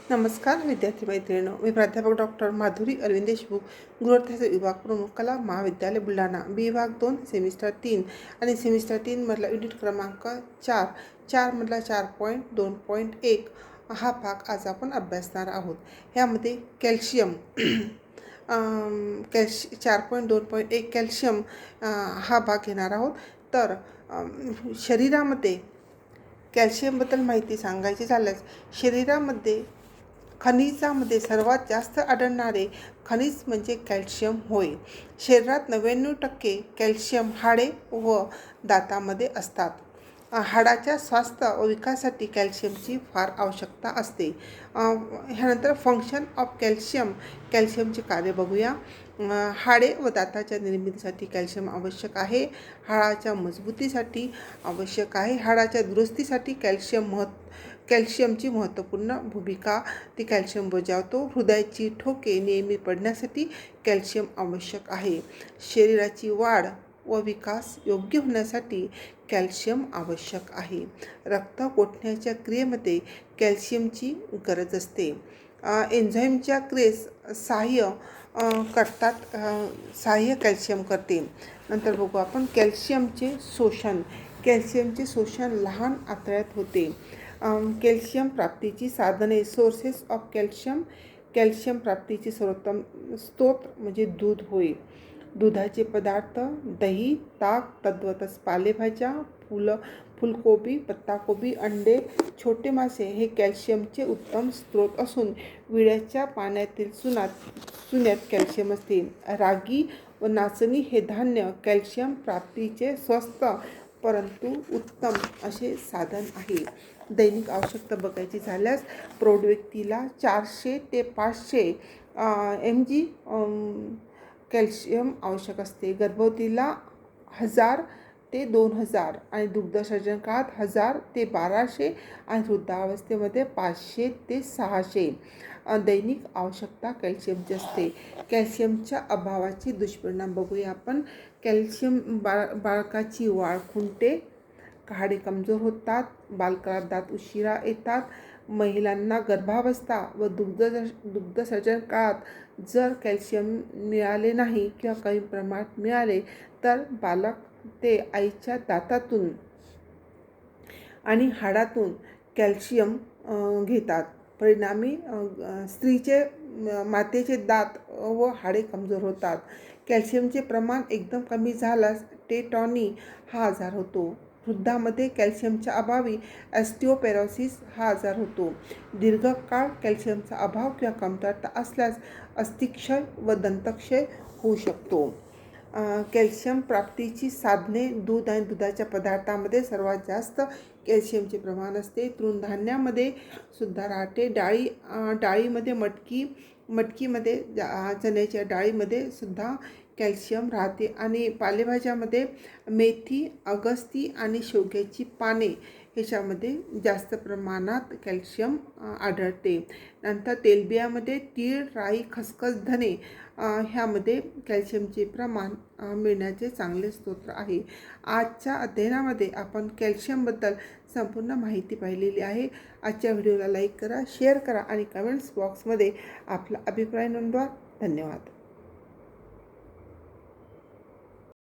नमस्कार विद्यार्थी मैत्रिणींनो, मी प्राध्यापक डॉक्टर माधुरी अरविंद देशमुख, गृहअर्थशास्त्र विभाग प्रमुख, कला महाविद्यालय बुलढाणा, विभाग 2 सेमिस्टर 3 आणि सेमिस्टर 3 मधला युनिट क्रमांक 4 मधला 4.2.1 हा भाग आज आपण अभ्यासणार आहोत. यामध्ये कॅल्शियम 4.2.1 कॅल्शियम हा भाग घेणार आहोत. तर शरीरामध्ये कॅल्शियमबद्दल माहिती सांगायची झाल्यास, शरीरामध्ये खनिजामध्ये सर्वात जास्त आढळणारे खनिज म्हणजे कॅल्शियम होय. शरीरात 99% कॅल्शियम हाडे व दातामध्ये असतात. हाडाच्या स्वास्थ्य व विकासासाठी कॅल्शियमची फार आवश्यकता असते. ह्यानंतर फंक्शन ऑफ कॅल्शियमचे कार्य बघूया. हाडे व दाताच्या निर्मितीसाठी कॅल्शियम आवश्यक आहे. हाडाच्या मजबूतीसाठी आवश्यक आहे. हाडाच्या दुरुस्तीसाठी कॅल्शियमची महत्त्वपूर्ण भूमिका ती कॅल्शियम बजावतो. हृदयाची ठोके नियमित पडण्यासाठी कॅल्शियम आवश्यक आहे. शरीराची वाढ व विकास योग्य होण्यासाठी कॅल्शियम आवश्यक आहे. रक्त गोठण्याच्या क्रियेमध्ये कॅल्शियमची गरज असते. एन्झाईमच्या क्रियेस सहाय्य कॅल्शियम करते. नंतर बघू आपण कॅल्शियमचे शोषण लहान आतड्यात होते. कॅल्शियम प्राप्तीची साधने, सोर्सेस ऑफ कॅल्शियम प्राप्तीची सर्वोत्तम स्रोत म्हणजे दूध होय. दुधाचे पदार्थ दही, ताक, तद्वतच पालेभाज्या, फुलकोबी, पत्ताकोबी, अंडे, छोटे मासे हे कॅल्शियमचे उत्तम स्रोत असून विड्याच्या पाण्यातील चुन्यात कॅल्शियम असते. रागी व नाचणी हे धान्य कॅल्शियम प्राप्तीचे स्वस्त परंतु उत्तम असे साधन आहे. दैनिक आवश्यकता बघायची झाल्यास, प्रौढ व्यक्तीला 400 ते 500 mg कॅल्शियम आवश्यक असते. गर्भवतीला 1000 ते 2000 आणि दुग्धसर्जन काळात 1000 ते 1200 आणि वृद्धावस्थेमध्ये 500 ते 600 दैनिक आवश्यकता कॅल्शियमची असते. कॅल्शियमच्या अभावाची दुष्परिणाम बघूया आपण. कॅल्शियम बाळकाची वाढ खुंटते, हाडे कमजोर होतात, बालकाला दात उशिरा येतात. महिलांना गर्भावस्था व दुग्धसर्जन काळात जर कॅल्शियम मिळाले नाही किंवा कमी प्रमाणात मिळाले तर बालक ते आईच्या दातातून आणि हाडातून कॅल्शियम घेतात. परिणामी स्त्रीचे मातेचे दात व हाडे कमजोर होतात. कॅल्शियमचे प्रमाण एकदम कमी झाल्यास टेटॉनी हा आजार होतो. वृद्धांमध्ये कॅल्शियमच्या अभावी ऑस्टिओपोरोसिस हा आजार होतो. दीर्घकाळ कॅल्शियमचा अभाव किंवा कमतरता असल्यास अस्थिक्षय व दंतक्षय होऊ शकतो. कॅल्शियम प्राप्तीची साधने, दूध आणि दुधाच्या पदार्थांमध्ये सर्वात जास्त कॅल्शियमचे प्रमाण असते. तृणधान्यामध्ये सुद्धा राहते. डाळीमध्ये मटकीमध्ये चण्याच्या डाळीमध्ये सुद्धा कॅल्शियम राहते आणि पालेभाज्यामध्ये मेथी, अगस्ती आणि शेवग्याची पाने ह्याच्यामध्ये जास्त प्रमाणात कॅल्शियम आढळते. नंतर तेलबियामध्ये तीळ, राई, खसखस, धने ह्यामध्ये कॅल्शियमचे प्रमाण मिळण्याचे चांगले स्रोत आहे. आजच्या अध्ययनामध्ये आपण कॅल्शियमबद्दल संपूर्ण माहिती पाहिलेली आहे. आजच्या व्हिडिओला लाईक करा, शेअर करा आणि कमेंट्स बॉक्समध्ये आपला अभिप्राय नोंदवा. धन्यवाद.